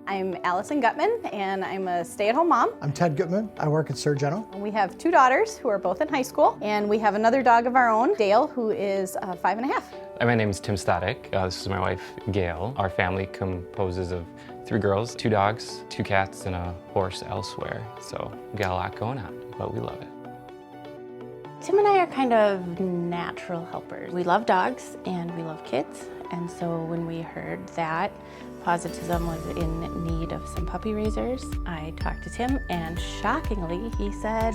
I'm Alison Gutman, and I'm a stay-at-home mom. I'm Ted Gutman. I work at Surgeon. We have 2 daughters who are both in high school, and we have another dog of our own, Dale, who is 5.5. My name is Tim Static. This is my wife, Gail. Our family composes of 3 girls, 2 dogs, 2 cats, and a horse elsewhere. So we got a lot going on, but we love it. Tim and I are kind of natural helpers. We love dogs and we love kids. And so when we heard that Pawsitism was in need of some puppy raisers, I talked to Tim, and shockingly, he said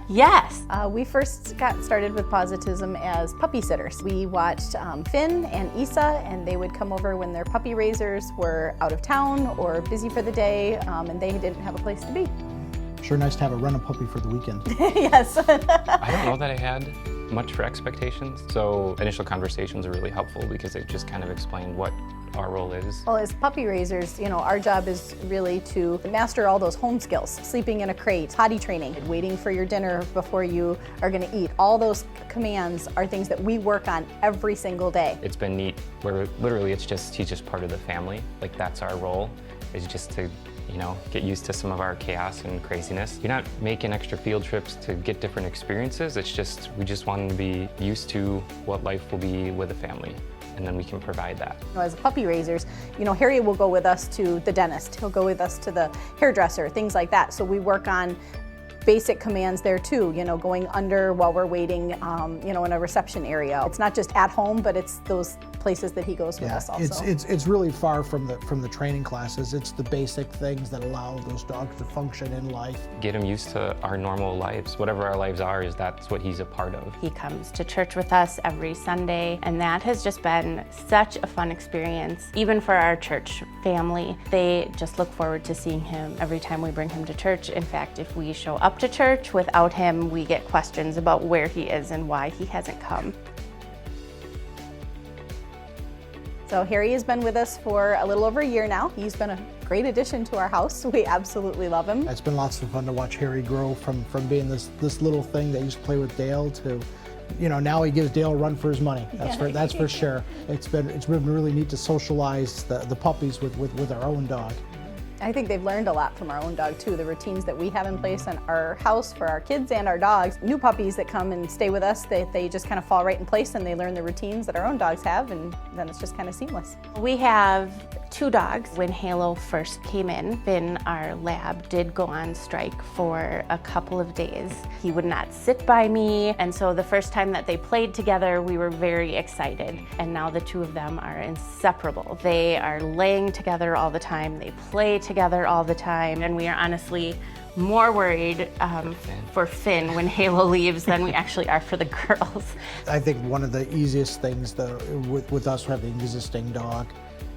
yes. We first got started with Pawsitism as puppy sitters. We watched Finn and Isa, and they would come over when their puppy raisers were out of town or busy for the day, and they didn't have a place to be. Sure nice to have a rental puppy for the weekend. Yes. I don't know that I had much for expectations, so initial conversations are really helpful because it just kind of explained what our role is. Well, as puppy raisers, our job is really to master all those home skills. Sleeping in a crate, potty training, waiting for your dinner before you are going to eat. All those commands are things that we work on every single day. It's been neat where literally he's just part of the family. Like that's our role, is just to get used to some of our chaos and craziness. You're not making extra field trips to get different experiences. It's just, we just want to be used to what life will be with a family, and then we can provide that. As puppy raisers, Harry will go with us to the dentist. He'll go with us to the hairdresser, things like that. So we work on basic commands there too, going under while we're waiting, in a reception area. It's not just at home, but it's those places that he goes with us also. It's really far from the training classes. It's the basic things that allow those dogs to function in life. Get him used to our normal lives. Whatever our lives are, that's what he's a part of. He comes to church with us every Sunday, and that has just been such a fun experience. Even for our church family, they just look forward to seeing him every time we bring him to church. In fact, if we show up to church without him, we get questions about where he is and why he hasn't come. So Harry has been with us for a little over a year now. He's been a great addition to our house. We absolutely love him. It's been lots of fun to watch Harry grow from being this little thing that used to play with Dale to, now he gives Dale a run for his money. That's for sure. It's been really neat to socialize the puppies with our own dog. I think they've learned a lot from our own dog too, the routines that we have in place in our house for our kids and our dogs. New puppies that come and stay with us, they just kind of fall right in place and they learn the routines that our own dogs have, and then it's just kind of seamless. We have 2 dogs. When Halo first came in, Finn, our lab, did go on strike for a couple of days. He would not sit by me, and so the first time that they played together, we were very excited. And now the 2 of them are inseparable. They are laying together all the time. They play together all the time, and we are honestly more worried for Finn when Halo leaves than we actually are for the girls. I think one of the easiest things with us having an existing dog,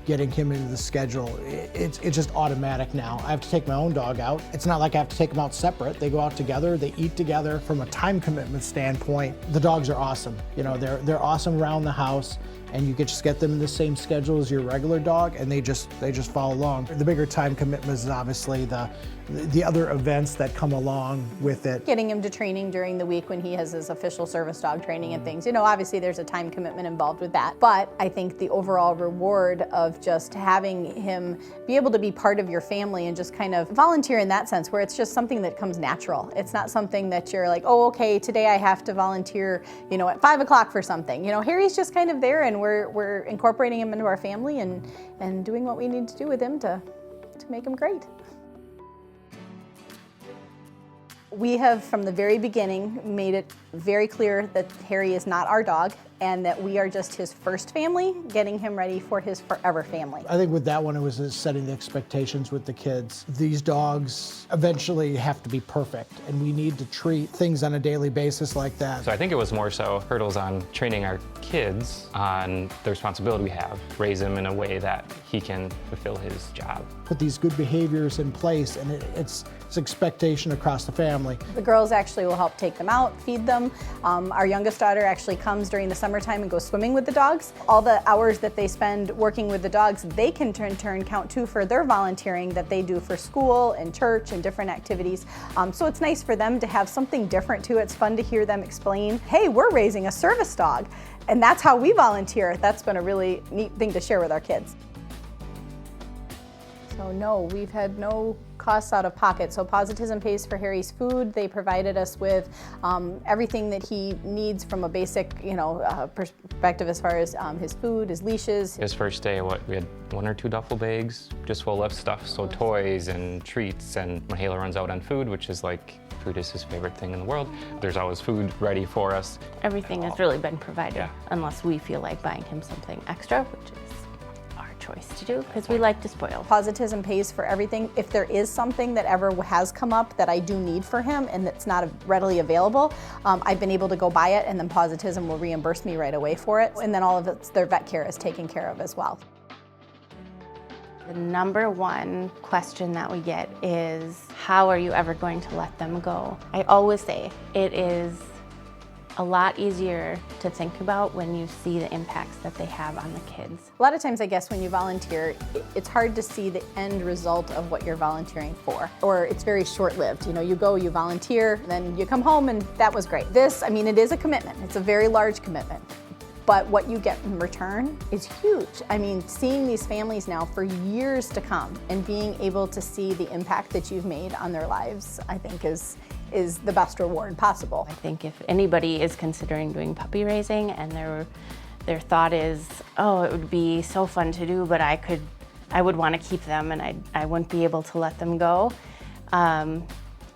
getting him into the schedule, it's just automatic now. I have to take my own dog out. It's not like I have to take them out separate. They go out together, they eat together. From a time commitment standpoint, the dogs are awesome. They're awesome around the house, and you could just get them in the same schedule as your regular dog, and they just follow along. The bigger time commitment is obviously the other events that come along with it. Getting him to training during the week when he has his official service dog training and things. Obviously there's a time commitment involved with that, but I think the overall reward of just having him be able to be part of your family and just kind of volunteer in that sense, where it's just something that comes natural. It's not something that you're like, oh, okay, today I have to volunteer, at 5 o'clock for something. Harry's just kind of there, and we're incorporating him into our family and doing what we need to do with him to make him great. We have, from the very beginning, made it very clear that Harry is not our dog and that we are just his first family, getting him ready for his forever family. I think with that one, it was setting the expectations with the kids. These dogs eventually have to be perfect, and we need to treat things on a daily basis like that. So I think it was more so hurdles on training our kids on the responsibility we have, raise him in a way that he can fulfill his job. Put these good behaviors in place, and it's expectation across the family. The girls actually will help take them out, feed them. Our youngest daughter actually comes during the summertime and goes swimming with the dogs. All the hours that they spend working with the dogs, they can in turn count too for their volunteering that they do for school and church and different activities. So it's nice for them to have something different too. It's fun to hear them explain, hey, we're raising a service dog, and that's how we volunteer. That's been a really neat thing to share with our kids. So no, we've had no costs out of pocket. So Pawsitism pays for Harry's food. They provided us with everything that he needs from a basic, perspective as far as his food, his leashes. His first day, we had 1 or 2 duffel bags just full of stuff, so toys and treats. And when Halo runs out on food, which is like, food is his favorite thing in the world, there's always food ready for us. Everything has really been provided, unless we feel like buying him something extra, which is our choice to do, because we like to spoil. Pawsitism pays for everything. If there is something that ever has come up that I do need for him and that's not readily available, I've been able to go buy it, and then Pawsitism will reimburse me right away for it. And then all of their vet care is taken care of as well. The number one question that we get is, how are you ever going to let them go? I always say it is a lot easier to think about when you see the impacts that they have on the kids. A lot of times, I guess, when you volunteer, it's hard to see the end result of what you're volunteering for, or it's very short-lived. You go, you volunteer, then you come home, and that was great. This, it is a commitment. It's a very large commitment. But what you get in return is huge. Seeing these families now for years to come and being able to see the impact that you've made on their lives, I think is the best reward possible. I think if anybody is considering doing puppy raising and their thought is, oh, it would be so fun to do, but I would want to keep them and I wouldn't be able to let them go,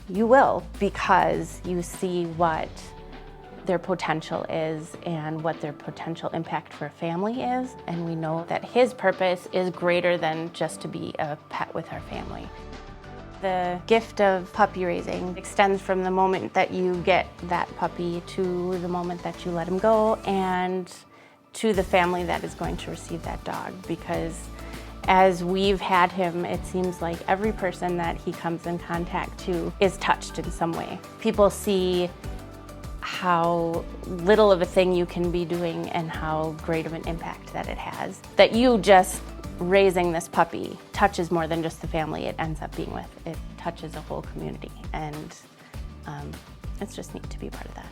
you will, because you see what their potential is and what their potential impact for a family is. And we know that his purpose is greater than just to be a pet with our family. The gift of puppy raising extends from the moment that you get that puppy to the moment that you let him go, and to the family that is going to receive that dog. Because as we've had him, it seems like every person that he comes in contact to is touched in some way. People see how little of a thing you can be doing and how great of an impact that it has. That you just raising this puppy touches more than just the family it ends up being with. It touches a whole community, and it's just neat to be part of that.